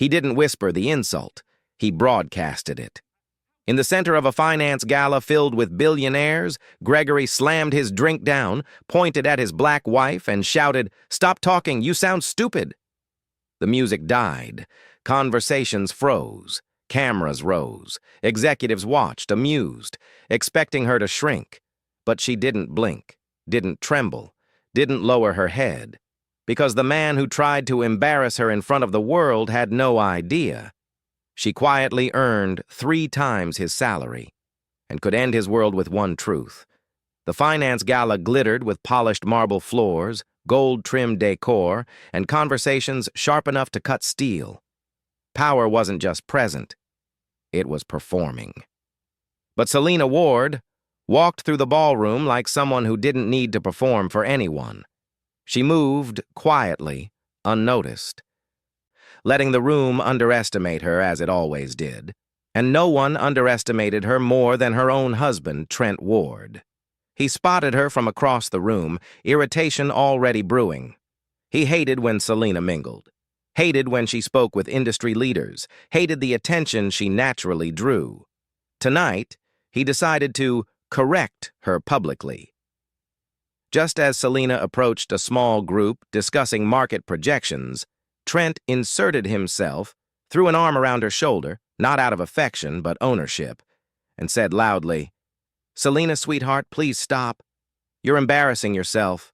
He didn't whisper the insult. He broadcasted it. In the center of a finance gala filled with billionaires, Gregory slammed his drink down, pointed at his black wife, and shouted, "Stop talking, you sound stupid." The music died. Conversations froze. Cameras rose. Executives watched, amused, expecting her to shrink. But she didn't blink, didn't tremble, didn't lower her head. Because the man who tried to embarrass her in front of the world had no idea. She quietly earned 3 times his salary and could end his world with one truth. The finance gala glittered with polished marble floors, gold-trimmed decor, and conversations sharp enough to cut steel. Power wasn't just present, it was performing. But Selena Ward walked through the ballroom like someone who didn't need to perform for anyone. She moved quietly, unnoticed, letting the room underestimate her as it always did. And no one underestimated her more than her own husband, Trent Ward. He spotted her from across the room, irritation already brewing. He hated when Selena mingled, hated when she spoke with industry leaders, hated the attention she naturally drew. Tonight, he decided to correct her publicly. Just as Selena approached a small group discussing market projections, Trent inserted himself, threw an arm around her shoulder, not out of affection but ownership, and said loudly, "Selena, sweetheart, please stop. You're embarrassing yourself."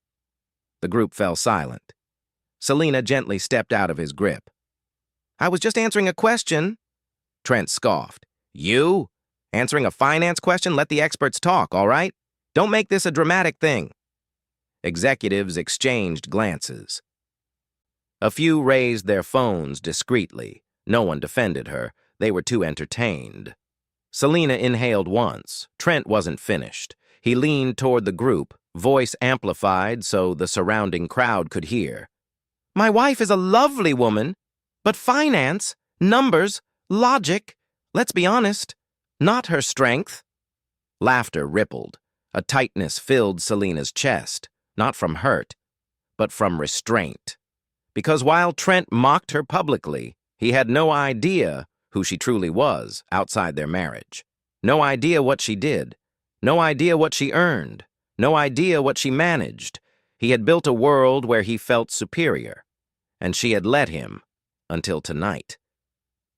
The group fell silent. Selena gently stepped out of his grip. "I was just answering a question." Trent scoffed. "You? Answering a finance question? Let the experts talk, all right? Don't make this a dramatic thing." Executives exchanged glances. A few raised their phones discreetly. No one defended her. They were too entertained. Selena inhaled once. Trent wasn't finished. He leaned toward the group, voice amplified so the surrounding crowd could hear. "My wife is a lovely woman, but finance, numbers, logic, let's be honest, not her strength." Laughter rippled. A tightness filled Selena's chest, not from hurt, but from restraint. Because while Trent mocked her publicly, he had no idea who she truly was outside their marriage. No idea what she did. No idea what she earned. No idea what she managed. He had built a world where he felt superior, and she had let him until tonight.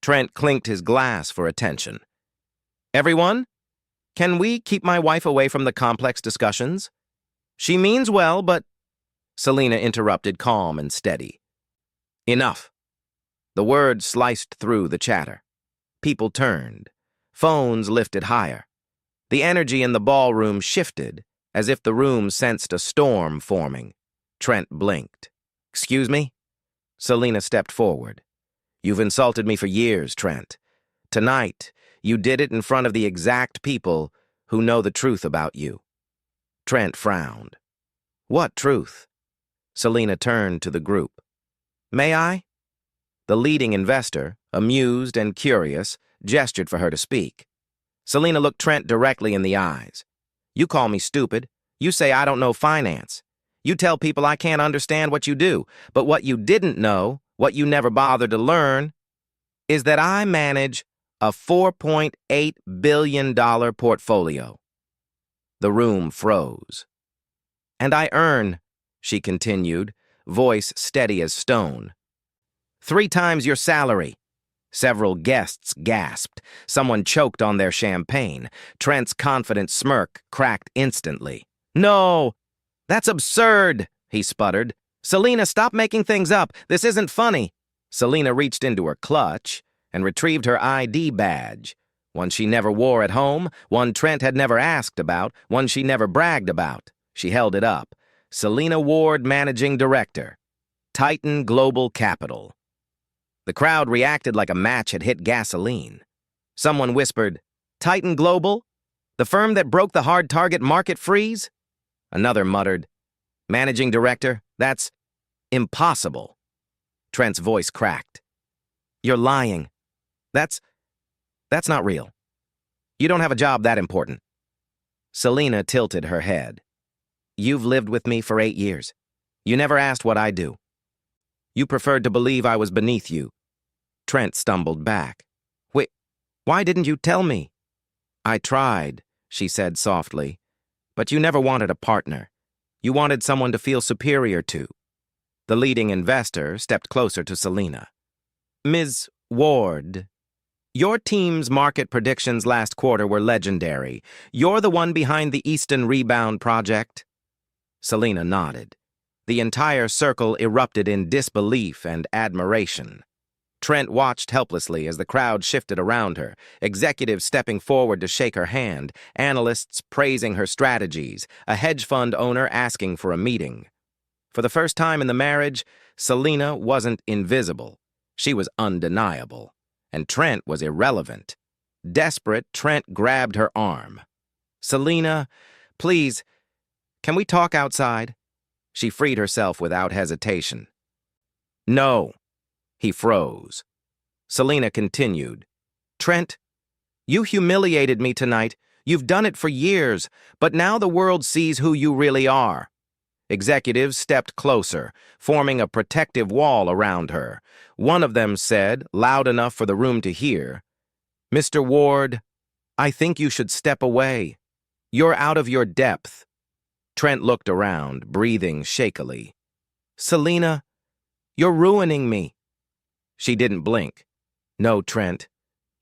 Trent clinked his glass for attention. "Everyone, can we keep my wife away from the complex discussions? She means well, but—" Selena interrupted, calm and steady. "Enough." The words sliced through the chatter. People turned. Phones lifted higher. The energy in the ballroom shifted, as if the room sensed a storm forming. Trent blinked. "Excuse me?" Selena stepped forward. "You've insulted me for years, Trent. Tonight, you did it in front of the exact people who know the truth about you." Trent frowned. "What truth?" Selena turned to the group. "May I?" The leading investor, amused and curious, gestured for her to speak. Selena looked Trent directly in the eyes. "You call me stupid. You say I don't know finance. You tell people I can't understand what you do, but what you didn't know, what you never bothered to learn, is that I manage a $4.8 billion portfolio." The room froze. "And I earn," she continued, voice steady as stone, "3 times your salary." Several guests gasped. Someone choked on their champagne. Trent's confident smirk cracked instantly. "No, that's absurd," he sputtered. "Selena, stop making things up. This isn't funny." Selena reached into her clutch and retrieved her ID badge, one she never wore at home, one Trent had never asked about, one she never bragged about. She held it up. Selena Ward, Managing Director, Titan Global Capital. The crowd reacted like a match had hit gasoline. Someone whispered, "Titan Global? The firm that broke the hard target market freeze?" Another muttered, "Managing Director? That's impossible." Trent's voice cracked. "You're lying. That's not real. You don't have a job that important." Selena tilted her head. "You've lived with me for 8 years. You never asked what I do. You preferred to believe I was beneath you. Trent stumbled back. Wait, why didn't you tell me? I tried, she said softly, but you never wanted a partner. You wanted someone to feel superior to. The leading investor stepped closer to Selena. Ms. Ward, your team's market predictions last quarter were legendary. You're the one behind the Easton Rebound project? Selena nodded. The entire circle erupted in disbelief and admiration. Trent watched helplessly as the crowd shifted around her, executives stepping forward to shake her hand, analysts praising her strategies, a hedge fund owner asking for a meeting. For the first time in the marriage, Selena wasn't invisible. She was undeniable. And Trent was irrelevant. Desperate, Trent grabbed her arm. Selena, please, can we talk outside? She freed herself without hesitation. No. He froze. Selena continued. Trent, you humiliated me tonight. You've done it for years, but now the world sees who you really are. Executives stepped closer, forming a protective wall around her. One of them said, loud enough for the room to hear, Mr. Ward, I think you should step away. You're out of your depth. Trent looked around, breathing shakily. Selena, you're ruining me. She didn't blink. No, Trent.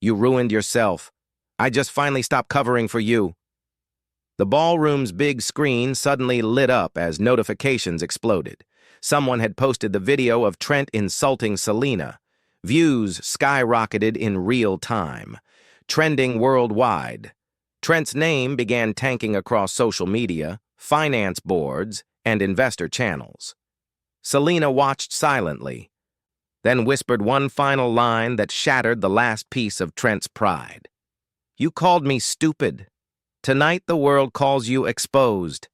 You ruined yourself. I just finally stopped covering for you. The ballroom's big screen suddenly lit up as notifications exploded. Someone had posted the video of Trent insulting Selena. Views skyrocketed in real time, trending worldwide. Trent's name began tanking across social media, finance boards, and investor channels. Selena watched silently, then whispered one final line that shattered the last piece of Trent's pride. You called me stupid. Tonight the world calls you exposed.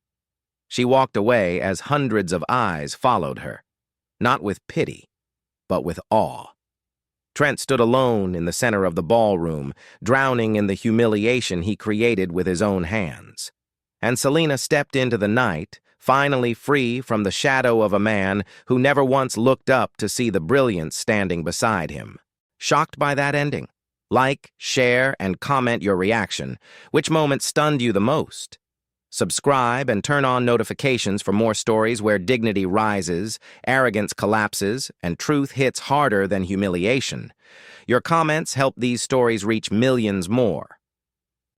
She walked away as hundreds of eyes followed her, not with pity, but with awe. Trent stood alone in the center of the ballroom, drowning in the humiliation he created with his own hands. And Selena stepped into the night, finally free from the shadow of a man who never once looked up to see the brilliance standing beside him. Shocked by that ending? Like, share, and comment your reaction. Which moment stunned you the most? Subscribe and turn on notifications for more stories where dignity rises, arrogance collapses, and truth hits harder than humiliation. Your comments help these stories reach millions more.